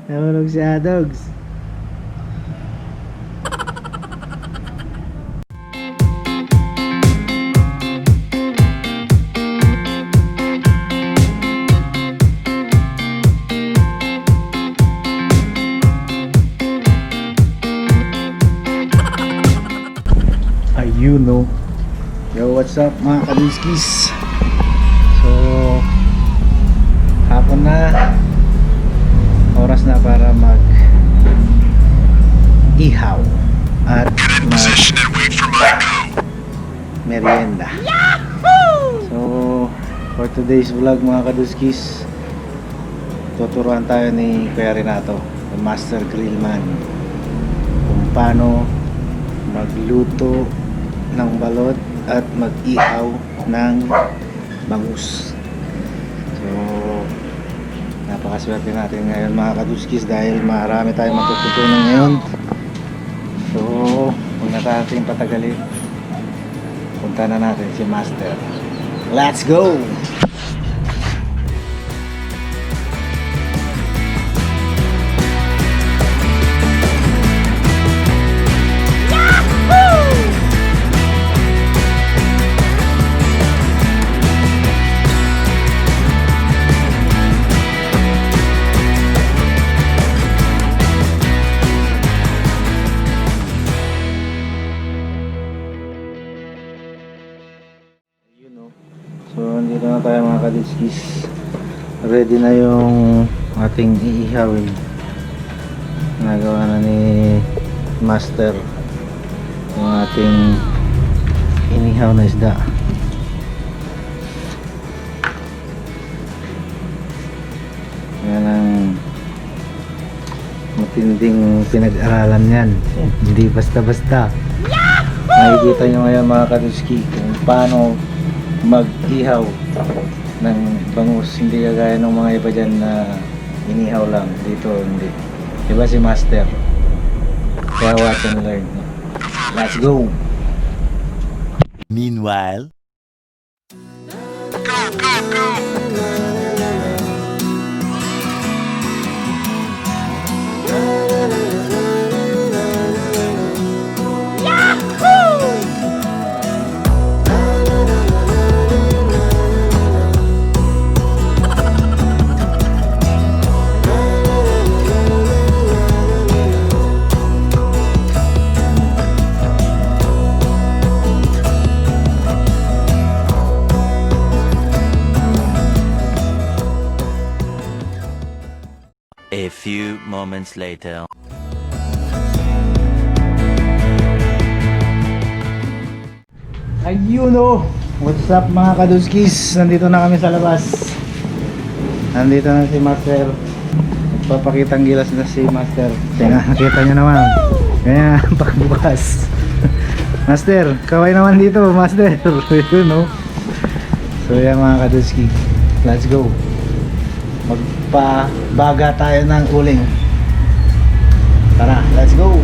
Nahulog si Adogs. Ayun no. Yo, what's up mga kadunskis? So, hapon na. Oras na para mag ihaw at mag merienda. So, for today's vlog mga kadunskis, tuturuan tayo ni Kuya Renato, the master grillman, kung paano magluto ng balot at mag-ihaw ng bangus. So, napakaswerte natin ngayon mga kaduskis dahil marami tayong matututunan ngayon. So, huwag na natin patagalin. Punta na natin si Master. Let's go! So, andito na tayo mga kadiskis. Ready na yung ating iihawin. Nagawa na ni Master yung ating inihaw na isda. Yan ang matinding pinag-aralan yan. Hindi basta-basta. Nakikita nyo ngayon mga kadiskis kung paano mag-ihaw ng bangus, hindi kagaya ng mga iba dyan na inihaw lang. Dito hindi, iba si Master, kaya watch and learn. Let's go! Meanwhile, a few moments later. Ayun o! What's up mga kaduskis? Nandito na kami sa labas. Nandito na si Master. Nagpapakitang gilas na si Master. Nakita nyo naman. Ganyan, pagbukas. Master, kaway naman dito, Master. Yun o. So yan mga kaduski, let's go. Magpabaga tayo ng uling. Tara, let's go.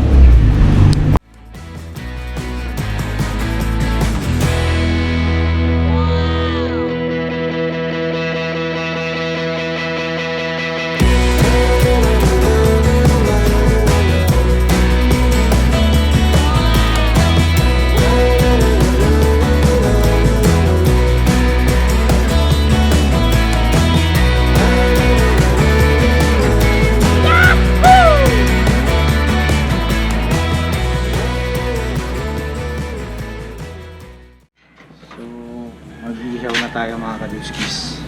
Mag-ihaw na tayo mga kaduskis.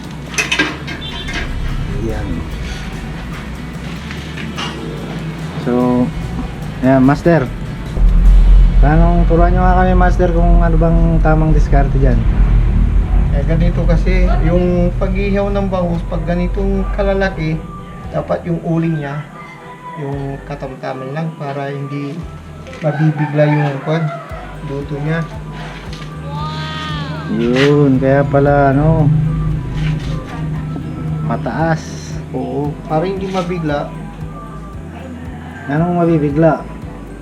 Ayan. So, ayan, Master. Paano, turuan nyo nga kami Master kung ano bang tamang diskarte dyan. Ganito kasi yung pag-ihaw ng bangus, pag ganitong kalalaki, dapat yung uling niya yung katamtaman lang para hindi mabibigla yung luto niya. Yun, kaya pala ano, mataas. Oo, para hindi mabigla, Anong mabibigla?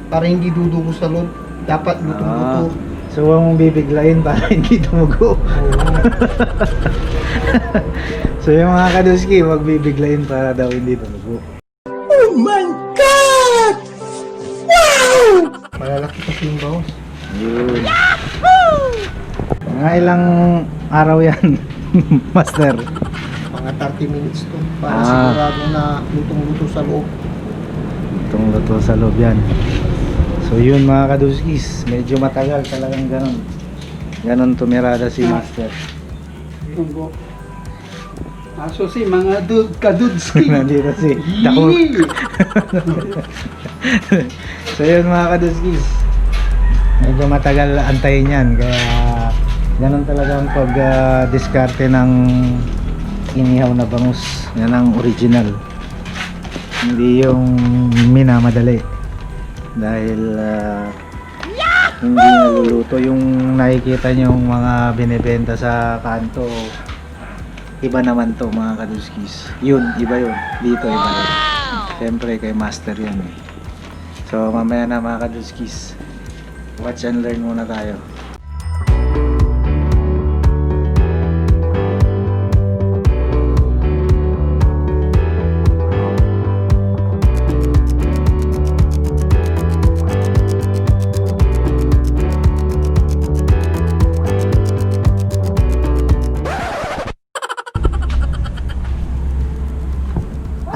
para hindi dudugo sa loob, dapat lutong-luto. So huwag mong bibiglain para hindi tumugo. Oo. So yung mga kaduski, magbibiglayin para daw hindi tumubo. Malalaki kasi yung bangus. Yun. Mga ilang araw yan, Master? Mga 30 minutes to. Para Ah. sigurado na lutong-luto sa loob. Itong luto sa loob yan. So yun mga kaduskis, medyo matagal talagang ganon. Ganon tumirada si Master. Yun po. Aso si mga kadudski. Nandito si Dako. So yun mga kaduskis, medyo matagal antayin yan. Kaya ganon talaga ang pag-diskarte ng inihaw na bangus. Yan ang original. Hindi yung minamadali. Dahil hindi naluluto yung nakikita nyong mga binibenta sa kanto. Iba naman to mga kaduskis. Yun, iba yun. Dito iba yun. Siyempre kay Master yan eh. So mamaya na mga kaduskis, watch and learn muna tayo.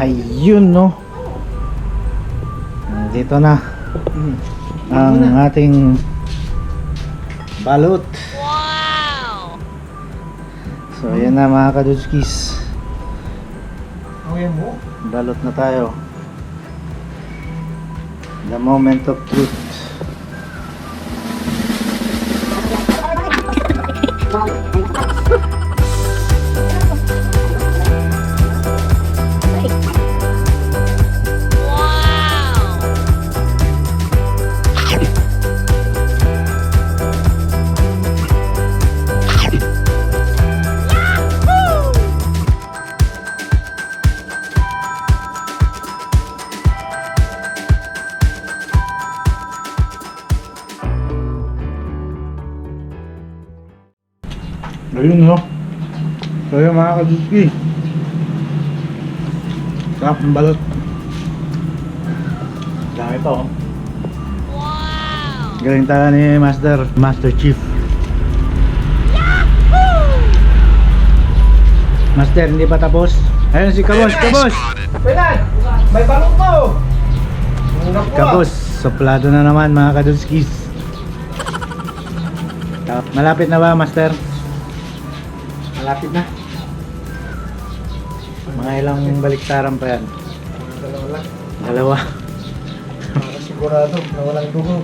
Ayun no. Dito na ang ating balot. So ayan na mga kadutskis, Awayan mo. balot na tayo. The moment of truth. Ayun no. So yun mga kadutski, sarap ng balot. Dami pa oh. Galing talaga ni Master Chief. Master, hindi pa tapos. Ayun si Kabos. Pinan! May balot mo! Kabos, soplado na naman mga kadutskis. Malapit na ba, Master? Malapit na. Mga ilang baliktaran pa yan? Dalawa lang. Dalawa. Para sigurado na walang dugo.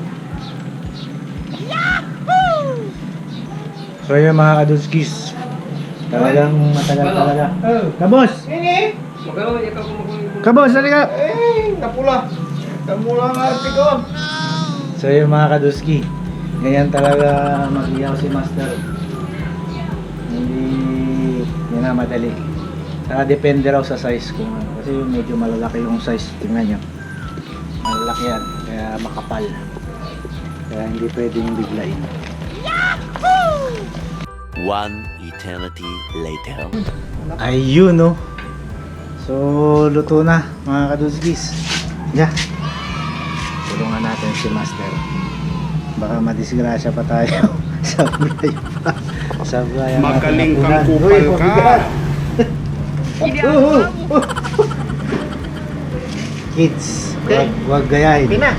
So yun mga kadutskis, talagang matagal talaga. Kabos! Ini! Kabos, halika! Napula! Napula nga ate ko! So yun mga kadutski, ganyan talaga mag-ihaw si Master. Hindi madali. Depende raw sa size kung ano. Kasi yung medyo malalaki yung size, tingnan nyo. Malalaki yan, kaya makapal. Kaya hindi pwedeng biglain. One eternity later. Ayun no. So luto na mga kadutskis. Yeah. Tulungan natin si Master. Baka madisgrasya pa tayo. Sablay pa. Sablay ang Magaling ating kang hapunan. kupal Uy, ka. mabigat. Kids, Okay. wag gayahin. Okay na!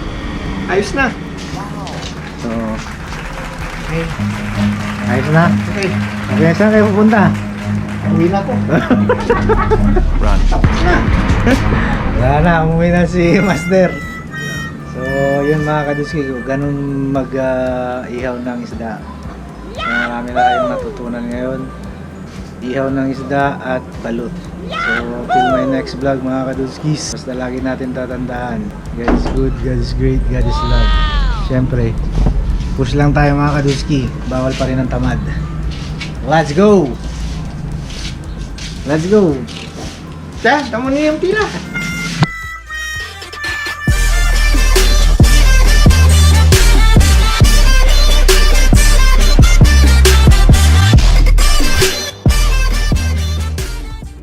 Ayos na! So, Okay. ayos na. Okay. Okay, saan kayo pupunta? Uwi na ko. Run. Wala na, umuwi na si Master. So, yun mga kaduski ko, ganun mag-ihaw ng isda. So, marami na kayong natutunan ngayon. Ihaw ng isda at balut. So, till my next vlog mga kaduskis, basta lagi natin tatandaan, God is good, God is great, God is love. Siyempre, push lang tayo mga kaduski, bawal pa rin ang tamad. Let's go! Let's go! Tiyan, tamo niyo yung tila.